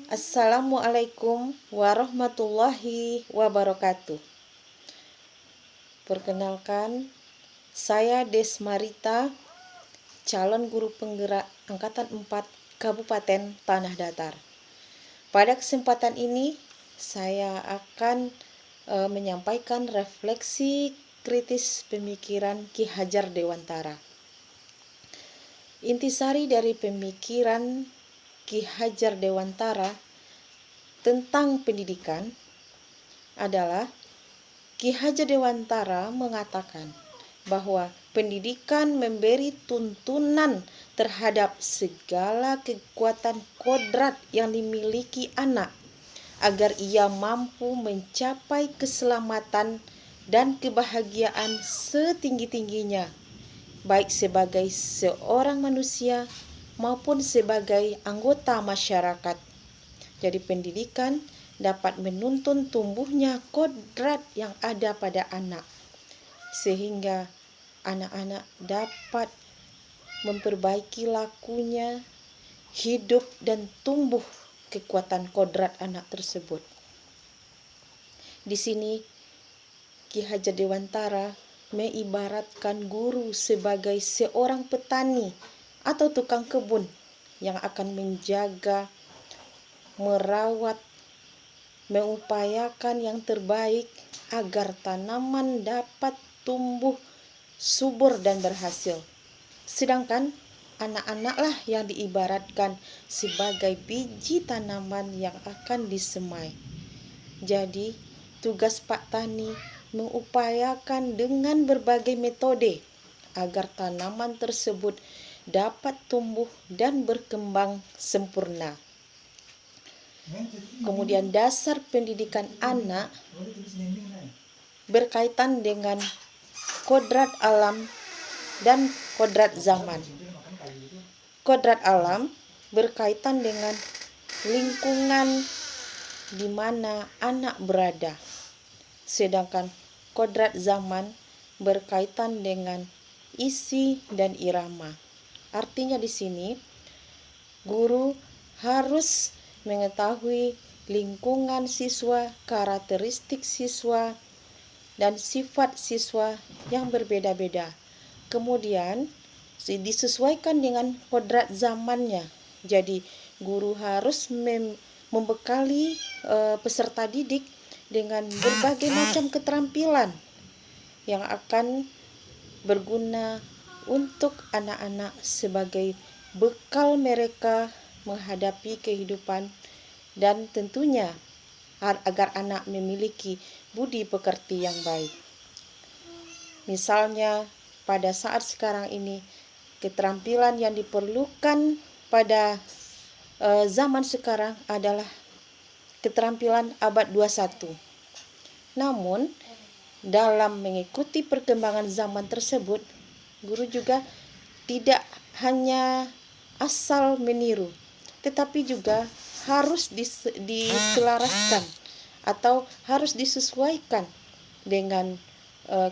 Assalamualaikum warahmatullahi wabarakatuh. Perkenalkan, saya Desmarita, calon guru penggerak Angkatan 4 Kabupaten Tanah Datar. Pada kesempatan ini, saya akan menyampaikan refleksi kritis pemikiran Ki Hajar Dewantara. Intisari dari pemikiran Ki Hajar Dewantara tentang pendidikan adalah Ki Hajar Dewantara mengatakan bahwa pendidikan memberi tuntunan terhadap segala kekuatan kodrat yang dimiliki anak agar ia mampu mencapai keselamatan dan kebahagiaan setinggi-tingginya, baik sebagai seorang manusia maupun sebagai anggota masyarakat. Jadi pendidikan dapat menuntun tumbuhnya kodrat yang ada pada anak, sehingga anak-anak dapat memperbaiki lakunya, hidup dan tumbuh kekuatan kodrat anak tersebut. Di sini Ki Hajar Dewantara mengibaratkan guru sebagai seorang petani atau tukang kebun yang akan menjaga, merawat, mengupayakan yang terbaik agar tanaman dapat tumbuh subur dan berhasil. Sedangkan anak-anaklah yang diibaratkan sebagai biji tanaman yang akan disemai. Jadi, tugas Pak Tani mengupayakan dengan berbagai metode agar tanaman tersebut dapat tumbuh dan berkembang sempurna. Kemudian dasar pendidikan anak berkaitan dengan kodrat alam dan kodrat zaman. Kodrat alam berkaitan dengan lingkungan di mana anak berada. Sedangkan kodrat zaman berkaitan dengan isi dan irama. Artinya di sini guru harus mengetahui lingkungan siswa, karakteristik siswa, dan sifat siswa yang berbeda-beda. Kemudian disesuaikan dengan kodrat zamannya. Jadi guru harus membekali peserta didik dengan berbagai macam keterampilan yang akan berguna untuk anak-anak sebagai bekal mereka menghadapi kehidupan dan tentunya agar anak memiliki budi pekerti yang baik. Misalnya pada saat sekarang ini keterampilan yang diperlukan pada zaman sekarang adalah keterampilan abad 21. Namun dalam mengikuti perkembangan zaman tersebut, guru juga tidak hanya asal meniru, tetapi juga harus diselaraskan atau harus disesuaikan dengan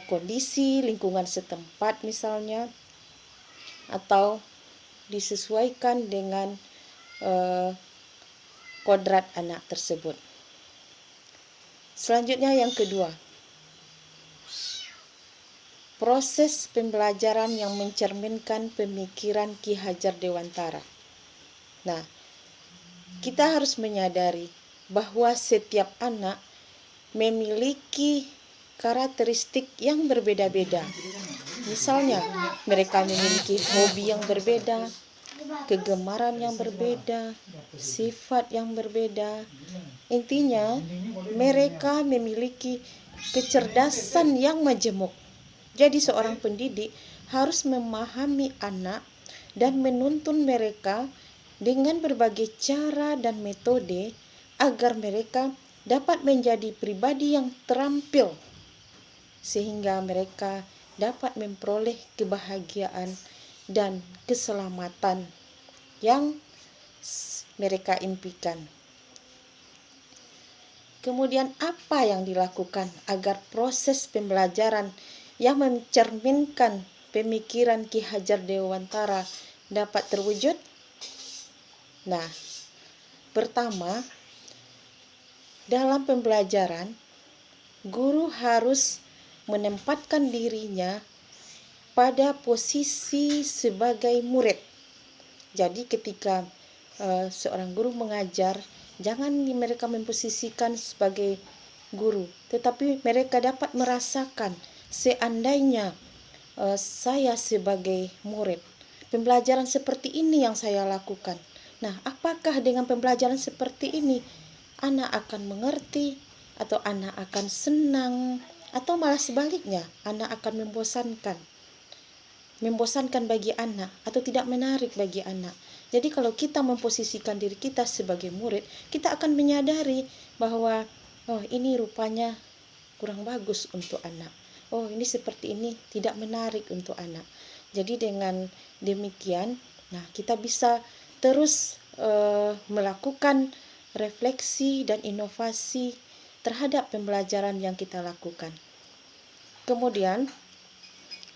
kondisi lingkungan setempat misalnya, atau disesuaikan dengan kodrat anak tersebut. Selanjutnya yang kedua, proses pembelajaran yang mencerminkan pemikiran Ki Hajar Dewantara. Nah, kita harus menyadari bahwa setiap anak memiliki karakteristik yang berbeda-beda. Misalnya, mereka memiliki hobi yang berbeda, kegemaran yang berbeda, sifat yang berbeda. Intinya, mereka memiliki kecerdasan yang majemuk. Jadi seorang pendidik harus memahami anak dan menuntun mereka dengan berbagai cara dan metode agar mereka dapat menjadi pribadi yang terampil sehingga mereka dapat memperoleh kebahagiaan dan keselamatan yang mereka impikan. Kemudian apa yang dilakukan agar proses pembelajaran yang mencerminkan pemikiran Ki Hajar Dewantara dapat terwujud? Nah, Pertama, dalam pembelajaran, guru harus menempatkan dirinya pada posisi sebagai murid. Jadi ketika seorang guru mengajar, jangan mereka memposisikan sebagai guru, tetapi mereka dapat merasakan seandainya saya sebagai murid, pembelajaran seperti ini yang saya lakukan. Nah, apakah dengan pembelajaran seperti ini anak akan mengerti, atau anak akan senang, atau malah sebaliknya, anak akan membosankan bagi anak, atau tidak menarik bagi anak. Jadi kalau kita memposisikan diri kita sebagai murid, kita akan menyadari bahwa ini rupanya kurang bagus untuk anak. Ini seperti ini tidak menarik untuk anak. Jadi dengan demikian, kita bisa terus melakukan refleksi dan inovasi terhadap pembelajaran yang kita lakukan. Kemudian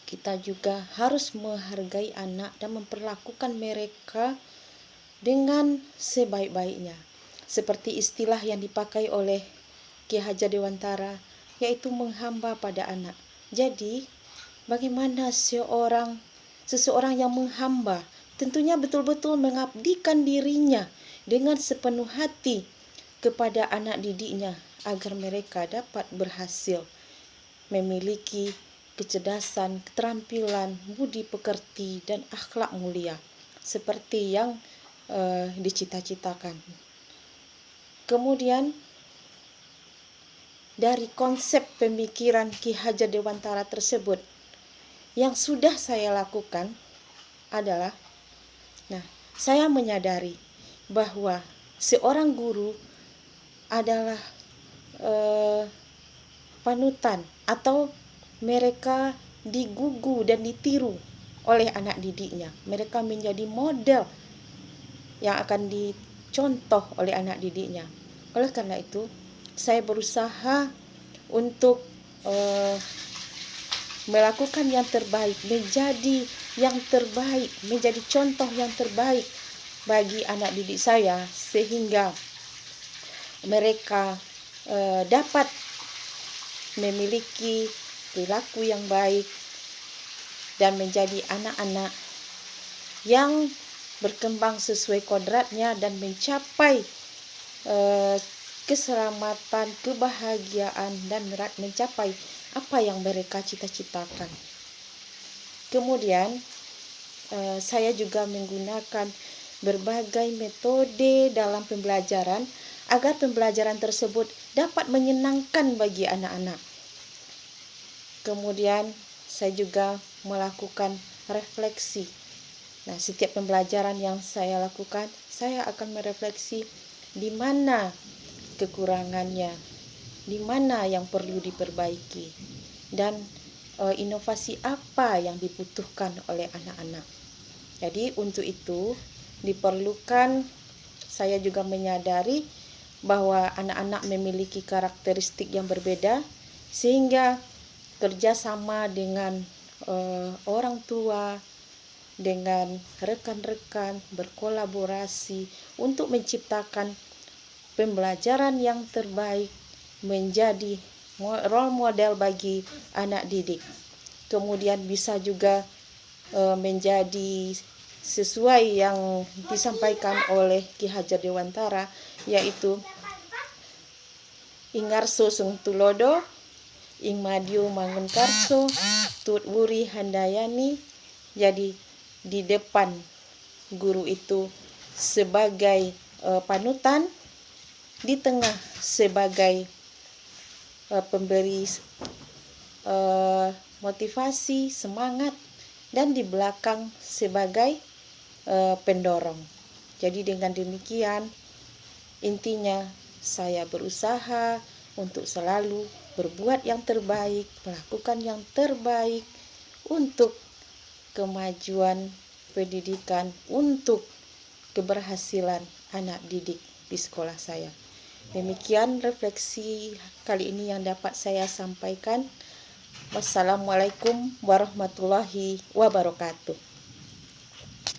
kita juga harus menghargai anak dan memperlakukan mereka dengan sebaik-baiknya. Seperti istilah yang dipakai oleh Ki Hajar Dewantara, yaitu menghamba pada anak. Jadi, bagaimana seseorang yang menghamba, tentunya betul-betul mengabdikan dirinya dengan sepenuh hati kepada anak didiknya, agar mereka dapat berhasil memiliki kecerdasan, keterampilan, budi pekerti, dan akhlak mulia seperti yang dicita-citakan. Kemudian dari konsep pemikiran Ki Hajar Dewantara tersebut, yang sudah saya lakukan adalah, saya menyadari bahwa seorang guru adalah panutan, atau mereka digugu dan ditiru oleh anak didiknya. Mereka menjadi model yang akan dicontoh oleh anak didiknya. Oleh karena itu, saya berusaha untuk melakukan yang terbaik, menjadi yang terbaik, menjadi contoh yang terbaik bagi anak didik saya, sehingga mereka dapat memiliki perilaku yang baik dan menjadi anak-anak yang berkembang sesuai kodratnya dan mencapai keselamatan, kebahagiaan, dan mencapai apa yang mereka cita-citakan. Kemudian saya juga menggunakan berbagai metode dalam pembelajaran agar pembelajaran tersebut dapat menyenangkan bagi anak-anak. Kemudian saya juga melakukan refleksi. Setiap pembelajaran yang saya lakukan, saya akan merefleksi di mana kekurangannya, di mana yang perlu diperbaiki, dan inovasi apa yang dibutuhkan oleh anak-anak. Jadi untuk itu diperlukan, saya juga menyadari bahwa anak-anak memiliki karakteristik yang berbeda, sehingga kerjasama dengan orang tua, dengan rekan-rekan, berkolaborasi untuk menciptakan pembelajaran yang terbaik, menjadi role model bagi anak didik. Kemudian bisa juga menjadi sesuai yang disampaikan oleh Ki Hajar Dewantara, yaitu Ingarso Sung Tulodo, Ing Madiu Mangunkarso, Tut Wuri Handayani. Jadi di depan guru itu sebagai panutan, di tengah sebagai pemberi motivasi, semangat, dan di belakang sebagai pendorong. Jadi dengan demikian, intinya saya berusaha untuk selalu berbuat yang terbaik, melakukan yang terbaik untuk kemajuan pendidikan, untuk keberhasilan anak didik di sekolah saya. Demikian refleksi kali ini yang dapat saya sampaikan. Wassalamualaikum warahmatullahi wabarakatuh.